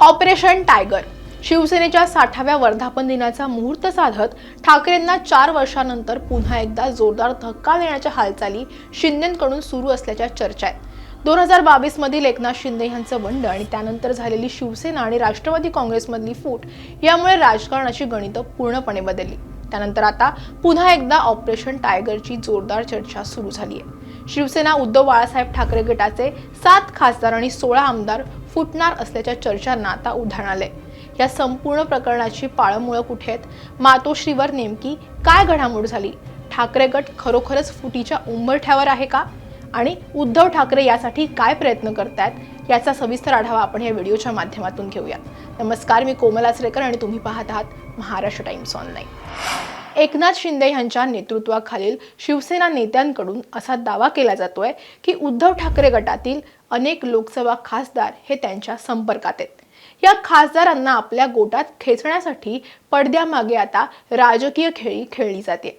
Operation tiger शिवसेनेच्या 60व्या वर्धापन दिनाचा मुहूर्त साधत ठाकरेंना 4 वर्षांनंतर पुन्हा एकदा जोरदार धक्का देण्याच्या हालचाली शिंदेंकडून सुरू असल्याच्या चर्चा आहेत। 2022 मधील एकनाथ शिंदे यांचं बंड आणि त्यानंतर झालेली शिवसेना आणि राष्ट्रवादी काँग्रेसमधली फूट यामुळे राजकारणाची गणितं पूर्णपणे बदलली। त्यानंतर आता पुन्हा एकदा ऑपरेशन टायगरची जोरदार चर्चा सुरू झाली आहे। शिवसेना उद्धव बाळासाहेब ठाकरे गटाचे 7 खासदार आणि 16 आमदार फुटणार असल्याच्या चर्चांना आता उधाण आलंय। या संपूर्ण प्रकरणाची पाळंमुळं कुठे आहेत? मातोश्रीवर नेमकी काय घडामोड झाली? ठाकरे गट खरोखरच फुटीच्या उंबरठ्यावर आहे का? आणि उद्धव ठाकरे यासाठी काय प्रयत्न करतायत याचा सविस्तर आढावा आपण या व्हिडिओच्या माध्यमातून घेऊया। नमस्कार, मी कोमल आचरेकर आणि तुम्ही पाहत आहात महाराष्ट्र टाइम्स ऑनलाईन। एकनाथ शिंदे यांच्या नेतृत्वाखालील शिवसेना नेत्यांकडून असा दावा केला जातोय की उद्धव ठाकरे गटातील अनेक लोकसभा खासदार हे त्यांच्या संपर्कात आहेत। या खासदारांना आपल्या गोटात खेचण्यासाठी पडद्यामागे आता राजकीय खेळी खेळली जाते।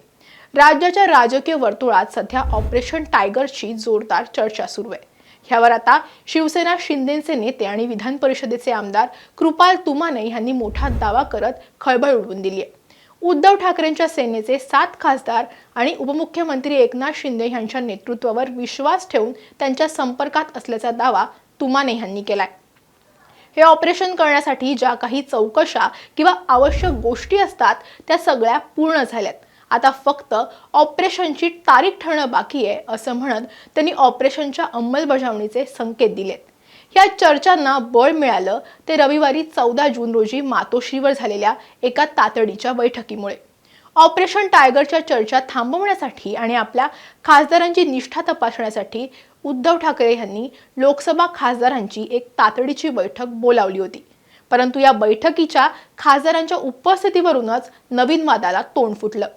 राज्याच्या राजकीय वर्तुळात सध्या ऑपरेशन टायगरची जोरदार चर्चा सुरू आहे। यावर आता शिवसेना शिंदेचे नेते आणि विधान परिषदेचे आमदार कृपाल तुमाने यांनी मोठा दावा करत खळबळ उडवून दिली आहे। उद्धव ठाकरेंच्या सेनेचे 7 खासदार आणि उपमुख्यमंत्री एकनाथ शिंदे यांच्या नेतृत्वावर विश्वास ठेवून त्यांच्या संपर्कात असल्याचा दावा तुमाने यांनी केलाय। हे ऑपरेशन करण्यासाठी ज्या काही चौकशा किंवा आवश्यक गोष्टी असतात त्या सगळ्या पूर्ण झाल्यात। आता फक्त ऑपरेशनची तारीख ठरणं बाकी आहे असं म्हणत त्यांनी ऑपरेशनच्या अंमलबजावणीचे संकेत दिलेत। या चर्चांना बळ मिळालं ते रविवारी 14 जून रोजी मातोश्रीवर झालेल्या एका तातडीच्या बैठकीमुळे। ऑपरेशन टायगरच्या चर्चा थांबवण्यासाठी आणि आपल्या खासदारांची निष्ठा तपासण्यासाठी उद्धव ठाकरे यांनी लोकसभा खासदारांची एक तातडीची बैठक बोलावली होती। परंतु या बैठकीच्या खासदारांच्या उपस्थितीवरूनच नवीन वादाला तोंड फुटलं।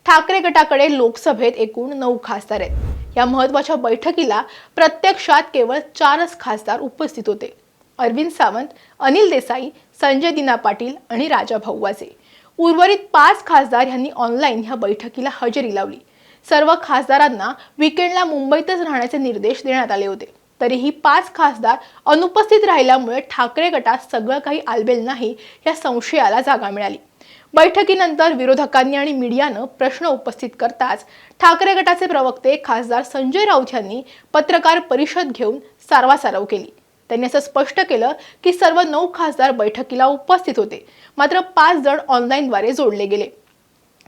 ठाकरे गटाकडे लोकसभेत एकूण 9 खासदार आहेत। या महत्त्वाच्या बैठकीला प्रत्यक्षात केवळ 4च खासदार उपस्थित होते। अरविंद सावंत, अनिल देसाई, संजय दिना पाटील आणि राजाभाऊ वाजे। उर्वरित 5 खासदार यांनी ऑनलाईन ह्या बैठकीला हजेरी लावली। सर्व खासदारांना वीकेंडला मुंबईतच राहण्याचे निर्देश देण्यात आले होते। तरीही 5 खासदार अनुपस्थित राहिल्यामुळे ठाकरे गटात सगळं काही आलबेल नाही या संशयाला जागा मिळाली। बैठकीनंतर विरोधकांनी आणि मीडियानं प्रश्न उपस्थित करताच ठाकरे गटाचे प्रवक्ते खासदार संजय राऊत यांनी पत्रकार परिषद घेऊन सारवासारव केली। त्यांनी असं स्पष्ट केलं की सर्व 9 खासदार बैठकीला उपस्थित होते, मात्र 5 जण ऑनलाईनद्वारे जोडले गेले।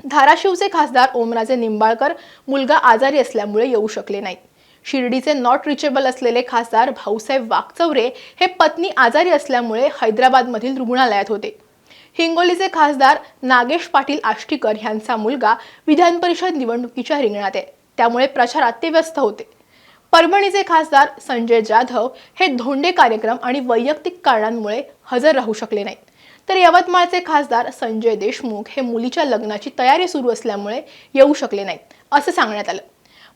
धाराशिवचे खासदार ओमराजे निंबाळकर मुलगा आजारी असल्यामुळे येऊ शकले नाहीत। शिर्डीचे नॉट रिचेबल असलेले खासदार भाऊसाहेब वाकचौरे हे पत्नी आजारी असल्यामुळे हैदराबादमधील रुग्णालयात होते। हिंगोलीचे खासदार नागेश पाटील आष्टीकर यांचा मुलगा विधान परिषद निवडणुकीच्या रिंगणात आहे, त्यामुळे प्रचारात ते व्यस्त होते। परभणीचे खासदार संजय जाधव हे धोंडे कार्यक्रम आणि वैयक्तिक कारणांमुळे हजर राहू शकले नाहीत। तर यवतमाळचे खासदार संजय देशमुख हे मुलीच्या लग्नाची तयारी सुरू असल्यामुळे येऊ शकले नाहीत असं सांगण्यात आलं।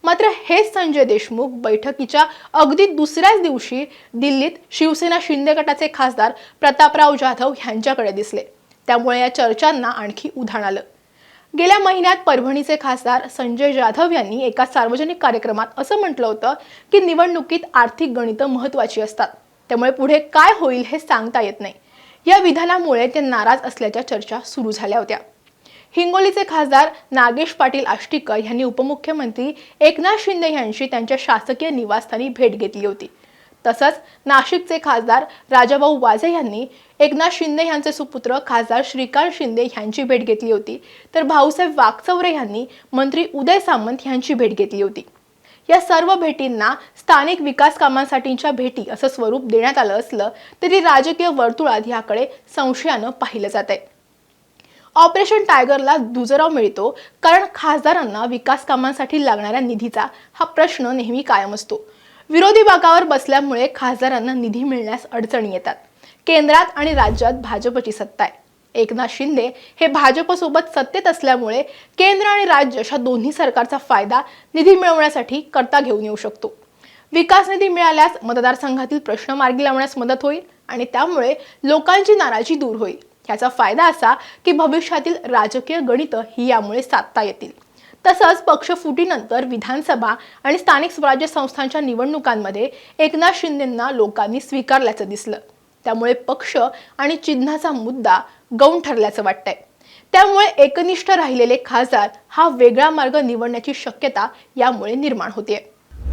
मात्र हेच संजय देशमुख बैठकीच्या अगदी दुसऱ्याच दिवशी दिल्लीत शिवसेना शिंदे गटाचे खासदार प्रतापराव जाधव यांच्याकडे दिसले। त्यामुळे या चर्चांना आणखी उधाण आलं। गेल्या महिन्यात परभणीचे खासदार संजय जाधव यांनी एका सार्वजनिक कार्यक्रमात असं म्हटलं होतं की निवडणुकीत आर्थिक गणितं महत्त्वाची असतात, त्यामुळे पुढे काय होईल हे सांगता येत नाही। या विधानामुळे ते नाराज असल्याच्या चर्चा सुरू झाल्या होत्या। हिंगोलीचे खासदार नागेश पाटील आष्टीकर यांनी उपमुख्यमंत्री एकनाथ शिंदे यांची त्यांच्या शासकीय निवासस्थानी भेट घेतली होती। तसंच नाशिकचे खासदार राजाभाऊ वाजे यांनी एकनाथ शिंदे यांचे सुपुत्र खासदार श्रीकांत शिंदे यांची भेट घेतली होती। तर भाऊसाहेब वाकचौरे यांनी मंत्री उदय सामंत यांची भेट घेतली होती। या सर्व भेटींना स्थानिक विकास कामांसाठीच्या भेटी असं स्वरूप देण्यात आलं असलं तरी राजकीय वर्तुळात याकडे संशयानं पाहिलं जात आहे। ऑपरेशन टायगरला दुजोरा मिळतो कारण खासदारांना विकास कामांसाठी लागणाऱ्या निधीचा हा प्रश्न नेहमी कायम असतो। विरोधी बाकावर बसल्यामुळे खासदारांना निधी मिळण्यास अडचणी येतात। केंद्रात आणि राज्यात भाजपची सत्ता आहे। एकनाथ शिंदे हे भाजपसोबत सत्तेत असल्यामुळे केंद्र आणि राज्य अशा दोन्ही सरकारचा फायदा निधी मिळवण्यासाठी करता घेऊन येऊ शकतो। विकास निधी मिळाल्यास मतदारसंघातील प्रश्न मार्गी लावण्यास मदत होईल आणि त्यामुळे लोकांची नाराजी दूर होईल। याचा फायदा असा की भविष्यातील राजकीय गणितं ही यामुळे साधता येतील। तसंच पक्षफुटीनंतर विधानसभा आणि स्थानिक स्वराज्य संस्थांच्या निवडणुकांमध्ये एकनाथ शिंदेंना लोकांनी स्वीकारल्याचं दिसलं। त्यामुळे पक्ष आणि चिन्हाचा मुद्दा गौण ठरल्याचं वाटतंय। त्यामुळे एकनिष्ठ राहिलेले खासदार हा वेगळा मार्ग निवडण्याची शक्यता यामुळे निर्माण होते।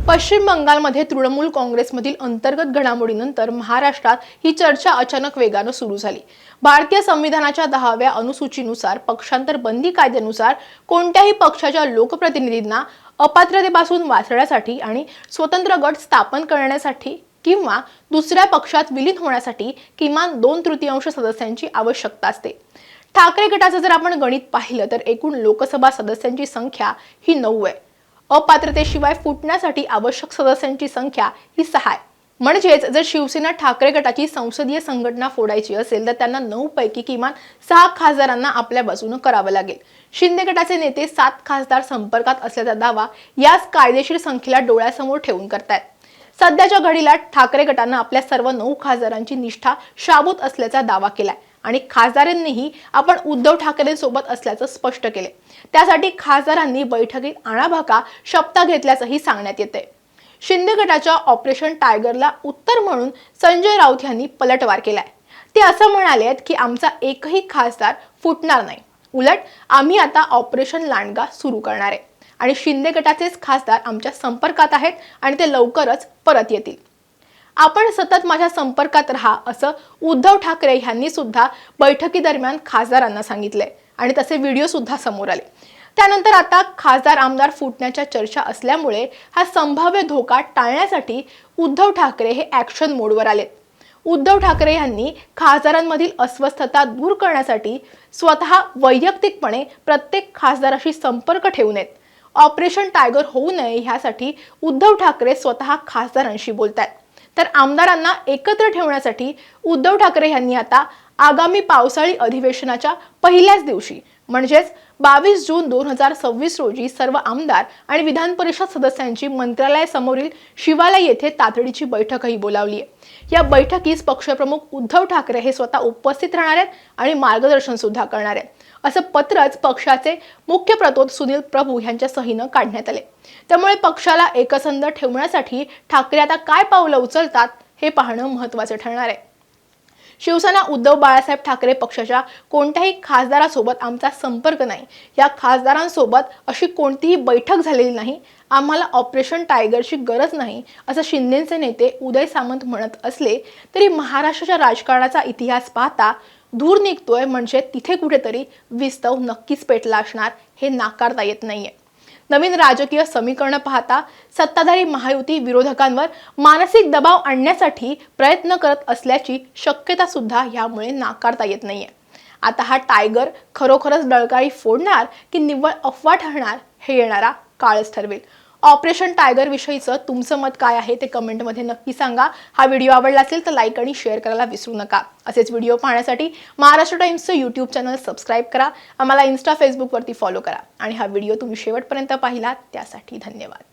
पश्चिम बंगालमध्ये तृणमूल काँग्रेसमधील अंतर्गत घडामोडीनंतर महाराष्ट्रात ही चर्चा अचानक वेगानं सुरू झाली। भारतीय संविधानाच्या 10व्या अनुसूचीनुसार पक्षांतर बंदी कायद्यानुसार कोणत्याही पक्षाच्या लोकप्रतिनिधींना अपात्रतेपासून वाचण्यासाठी आणि स्वतंत्र गट स्थापन करण्यासाठी किंवा दुसऱ्या पक्षात विलीन होण्यासाठी किमान 2/3 सदस्यांची आवश्यकता असते। ठाकरे गटाचं जर आपण गणित पाहिलं तर एकूण लोकसभा सदस्यांची संख्या ही 9 आहे। अपात्रतेशिवाय फुटण्यासाठी आवश्यक सदस्यांची संख्या ही 6 आहे। म्हणजेच जर शिवसेना ठाकरे गटाची संसदीय संघटना फोडायची असेल तर त्यांना 9 पैकी किमान 6 खासदारांना आपल्या बाजूने करावं लागेल। शिंदे गटाचे नेते 7 खासदार संपर्कात असल्याचा दावा याच कायदेशीर संख्येला डोळ्यासमोर ठेवून करतायत। सध्याच्या घडीला ठाकरे गटाने आपल्या सर्व 9 खासदारांची निष्ठा शाबूत असल्याचा दावा केलाय आणि खासदारांनीही आपण उद्धव ठाकरेंसोबत असल्याचं स्पष्ट केले। त्यासाठी खासदारांनी बैठकीत आणाभाका शपथ घेतल्याचंही सांगण्यात येते। शिंदे गटाच्या ऑपरेशन टायगरला उत्तर म्हणून संजय राऊत यांनी पलटवार केलाय। ते असं म्हणाले आहेत की आमचा एकही खासदार फुटणार नाही, उलट आम्ही आता ऑपरेशन लांडगा सुरू करणार आहे आणि शिंदे गटाचेच खासदार आमच्या संपर्कात आहेत आणि ते लवकरच परत येतील। आपण सतत माझ्या संपर्कात राहा असं उद्धव ठाकरे यांनी सुद्धा बैठकीदरम्यान खासदारांना सांगितले आणि तसे व्हिडिओ सुद्धा समोर आले। त्यानंतर आता खासदार आमदार फुटण्याच्या चर्चा असल्यामुळे हा संभाव्य धोका टाळण्यासाठी उद्धव ठाकरे हे ॲक्शन मोडवर आलेत। उद्धव ठाकरे यांनी खासदारांमधील अस्वस्थता दूर करण्यासाठी स्वतः वैयक्तिकपणे प्रत्येक खासदाराशी संपर्क ठेवू नयेत। ऑपरेशन टायगर होऊ नये यासाठी उद्धव ठाकरे स्वतः खासदारांशी बोलतात। तर आमदारांना एकत्र ठेवण्यासाठी उद्धव ठाकरे यांनी आता आगामी पावसाळी अधिवेशनाच्या पहिल्याच दिवशी म्हणजेच 22 जून 2026 रोजी सर्व आमदार आणि विधान परिषद सदस्यांची मंत्रालयासमोरील शिवालय येथे तातडीची बैठकही बोलावली आहे। या बैठकीस पक्षप्रमुख उद्धव ठाकरे हे स्वतः उपस्थित राहणार आहेत आणि मार्गदर्शन सुद्धा करणार आहेत असं पत्रच पक्षाचे मुख्य प्रतोद सुनील प्रभू यांच्या सहीनं काढण्यात आले। त्यामुळे पक्षाला एकसंध ठेवण्यासाठी ठाकरे आता काय पावलं उचलतात हे पाहणं महत्त्वाचं ठरणार आहे। शिवसेना उद्धव बाळासाहेब ठाकरे पक्षाच्या कोणत्याही खासदारासोबत आमचा संपर्क नाही, या खासदारांसोबत अशी कोणतीही बैठक झालेली नाही, आम्हाला ऑपरेशन टायगरची गरज नाही असं शिंदेचे नेते उदय सामंत म्हणत असले तरी महाराष्ट्राच्या राजकारणाचा इतिहास पाहता धूर निघतोय म्हणजे तिथे कुठेतरी विस्तव नक्कीच पेटला असणार हे नाकारता येत नाहीये। नवीन राजकीय समीकरण पाहता सत्ताधारी महायुती विरोधकांवर मानसिक दबाव आणण्यासाठी प्रयत्न करत असल्याची शक्यता सुद्धा यामुळे नाकारता येत नाहीये। आता हा टायगर खरोखरच डळकाळी फोडणार की निव्वळ अफवा ठरणार हे येणारा काळच ठरवेल। ऑपरेशन टायगर विषयीचं तुमचं मत काय आहे ते कमेंटमध्ये नक्की सांगा। हा व्हिडिओ आवडला असेल तर लाईक आणि शेअर करायला विसरू नका। असेच व्हिडिओ पाहण्यासाठी महाराष्ट्र टाइम्सचं यूट्यूब चॅनल सबस्क्राईब करा, आम्हाला इन्स्टा फेसबुकवरती फॉलो करा आणि हा व्हिडिओ तुम्ही शेवटपर्यंत पाहिलात त्यासाठी धन्यवाद।